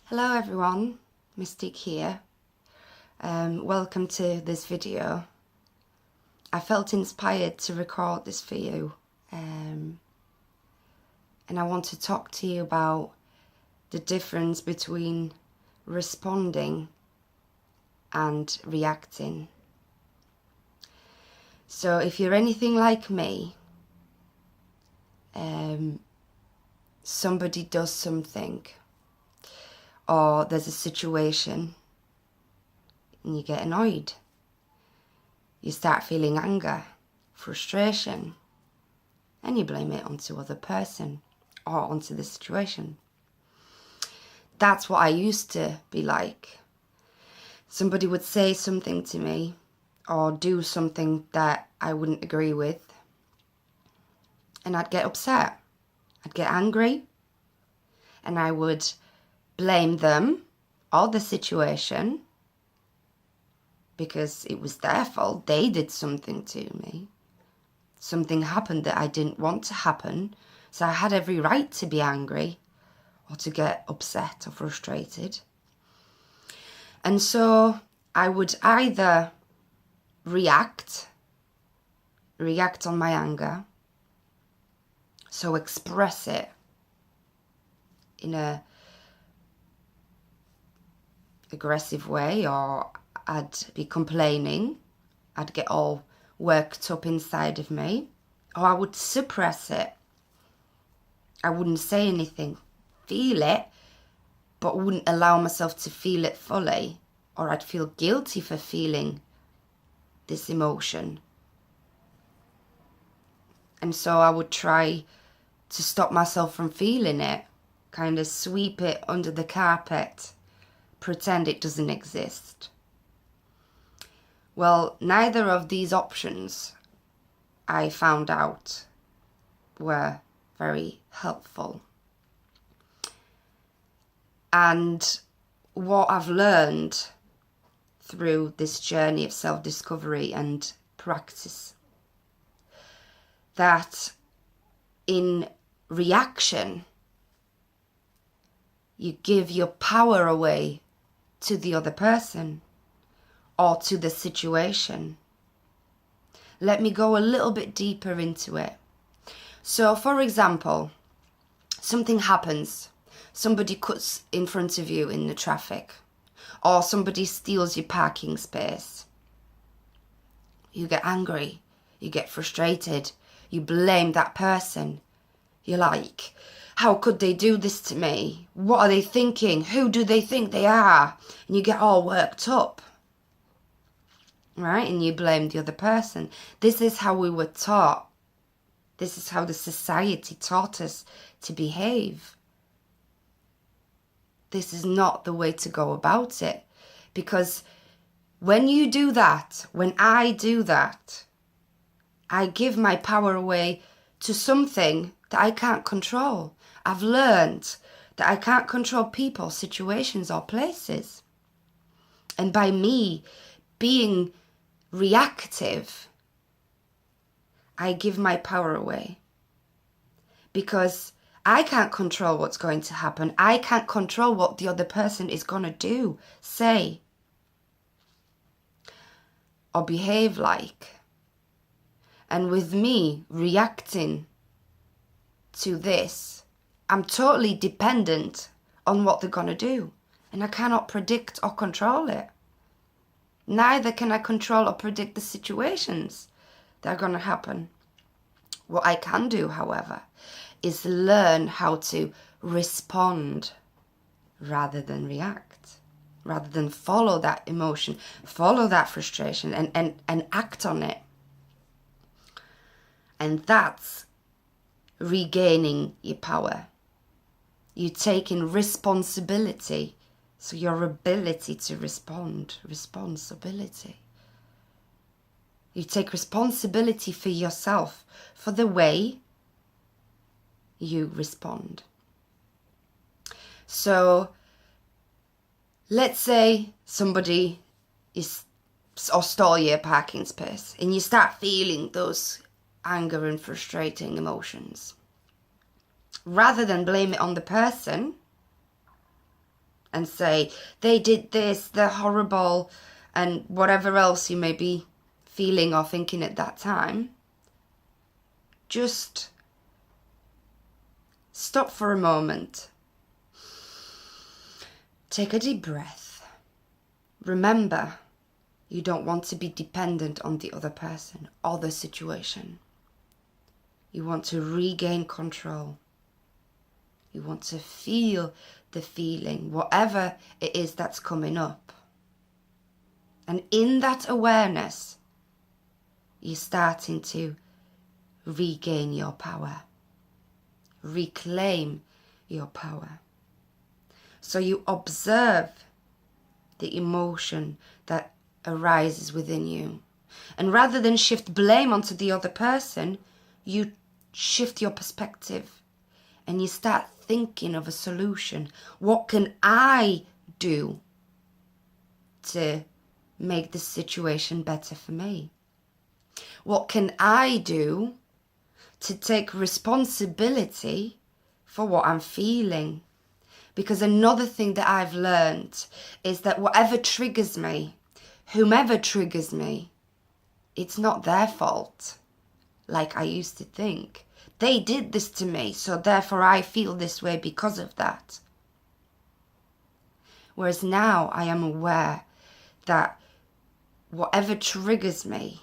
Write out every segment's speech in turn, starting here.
Hello everyone, Mystique here. Welcome to this video. I felt inspired to record this for you, and I want to talk to you about the difference between responding and reacting. So if you're anything like me, somebody does something, or there's a situation and you get annoyed. You start feeling anger, frustration, and you blame it onto other person or onto the situation. That's what I used to be like. Somebody would say something to me or do something that I wouldn't agree with, and I'd get upset. I'd get angry, and I would blame them or the situation because it was their fault. They did something to me. Something happened that I didn't want to happen, so I had every right to be angry or to get upset or frustrated. And so I would either react on my anger, so express it in a aggressive way, or I'd be complaining. I'd get all worked up inside of me, or I would suppress it. I wouldn't say anything, feel it, but wouldn't allow myself to feel it fully, or I'd feel guilty for feeling this emotion. And so I would try to stop myself from feeling it, kind of sweep it under the carpet, pretend it doesn't exist. Well, neither of these options, I found out, were very helpful. And what I've learned through this journey of self-discovery and practice, that in reaction, you give your power away to the other person or to the situation. Let me go a little bit deeper into it. So, for example, something happens. Somebody cuts in front of you in the traffic, or somebody steals your parking space. You get angry, you get frustrated, you blame that person. You're like, how could they do this to me? What are they thinking? Who do they think they are? And you get all worked up, right? And you blame the other person. This is how we were taught. This is how the society taught us to behave. This is not the way to go about it. Because when you do that, when I do that, I give my power away to something that I can't control. I've learned that I can't control people, situations, or places. And by me being reactive, I give my power away. Because I can't control what's going to happen. I can't control what the other person is going to do, say, or behave like. And with me reacting to this, I'm totally dependent on what they're going to do. And I cannot predict or control it. Neither can I control or predict the situations that are going to happen. What I can do, however, is learn how to respond rather than react. Rather than follow that emotion, follow that frustration and act on it. And that's regaining your power. You taking responsibility. So your ability to respond, responsibility. You take responsibility for yourself, for the way you respond. So let's say somebody stole your parking space and you start feeling those anger and frustrating emotions. Rather than blame it on the person and say, they did this, they're horrible, and whatever else you may be feeling or thinking at that time, just stop for a moment. Take a deep breath. Remember, you don't want to be dependent on the other person or the situation. You want to regain control. You want to feel the feeling, whatever it is that's coming up. And in that awareness, you're starting to regain your power. Reclaim your power. So you observe the emotion that arises within you. And rather than shift blame onto the other person, you shift your perspective and you start thinking of a solution. What can I do to make this situation better for me? What can I do to take responsibility for what I'm feeling? Because another thing that I've learned is that whatever triggers me, whomever triggers me, it's not their fault, like I used to think. They did this to me, so therefore I feel this way because of that. Whereas now I am aware that whatever triggers me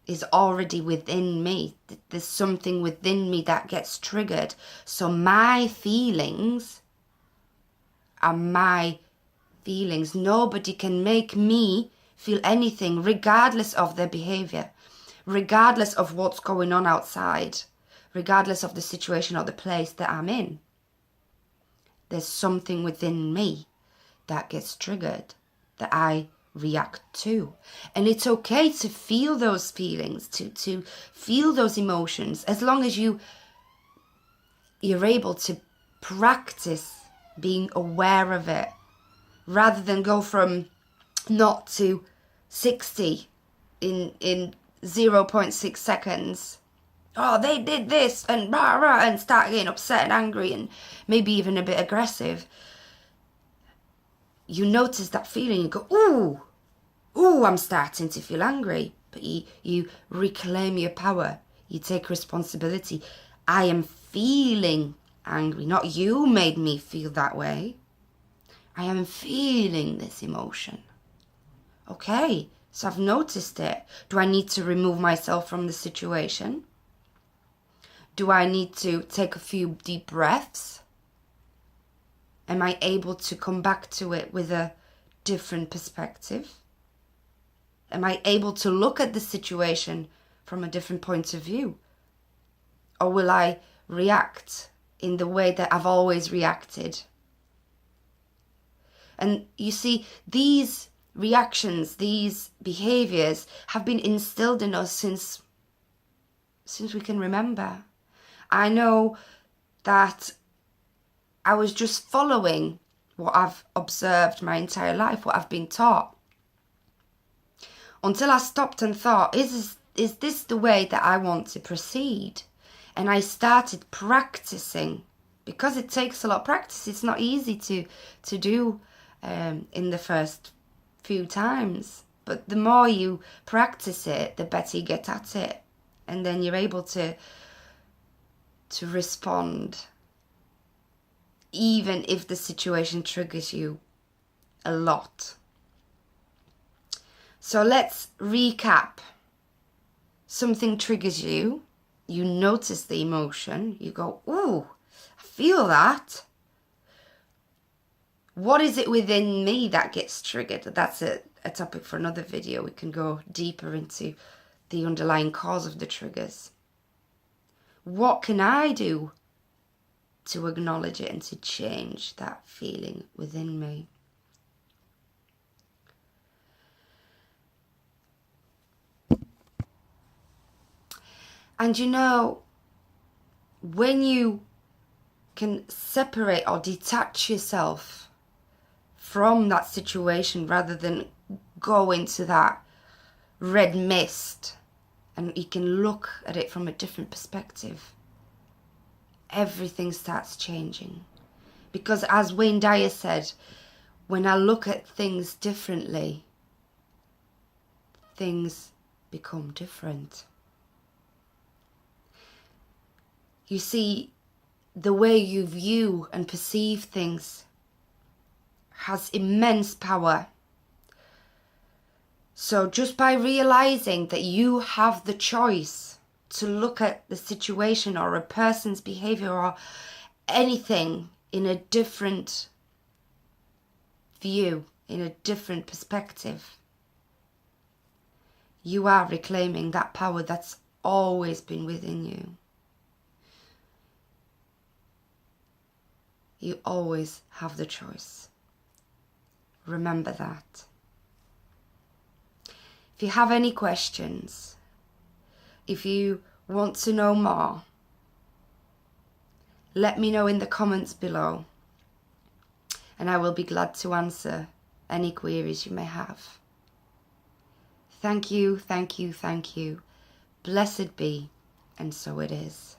is already within me. There's something within me that gets triggered. So my feelings are my feelings. Nobody can make me feel anything, regardless of their behavior, regardless of what's going on outside, regardless of the situation or the place that I'm in. There's something within me that gets triggered, that I react to. And it's okay to feel those feelings, to feel those emotions, as long as you're able to practice being aware of it, rather than go from 0 to 60 in 0.6 seconds. Oh, they did this, and rah rah, and start getting upset and angry and maybe even a bit aggressive. You notice that feeling, you go, ooh, I'm starting to feel angry. But you reclaim your power. You take responsibility. I am feeling angry. Not you made me feel that way. I am feeling this emotion. Okay, so I've noticed it. Do I need to remove myself from the situation? Do I need to take a few deep breaths? Am I able to come back to it with a different perspective? Am I able to look at the situation from a different point of view? Or will I react in the way that I've always reacted? And you see, these reactions, these behaviors have been instilled in us since we can remember. I know that I was just following what I've observed my entire life, what I've been taught. Until I stopped and thought, is this the way that I want to proceed? And I started practicing, because it takes a lot of practice. It's not easy to do in the first few times. But the more you practice it, the better you get at it. And then you're able to respond, even if the situation triggers you a lot. So let's recap. Something triggers you. You notice the emotion. You go, ooh, I feel that. What is it within me that gets triggered? That's a topic for another video. We can go deeper into the underlying cause of the triggers. What can I do to acknowledge it and to change that feeling within me? And you know, when you can separate or detach yourself from that situation rather than go into that red mist, and you can look at it from a different perspective, everything starts changing. Because as Wayne Dyer said, when I look at things differently, things become different. You see, the way you view and perceive things has immense power. So just by realizing that you have the choice to look at the situation or a person's behavior or anything in a different view, in a different perspective, you are reclaiming that power that's always been within you. You always have the choice. Remember that. If you have any questions, if you want to know more, let me know in the comments below, and I will be glad to answer any queries you may have. Thank you, thank you, thank you. Blessed be, and so it is.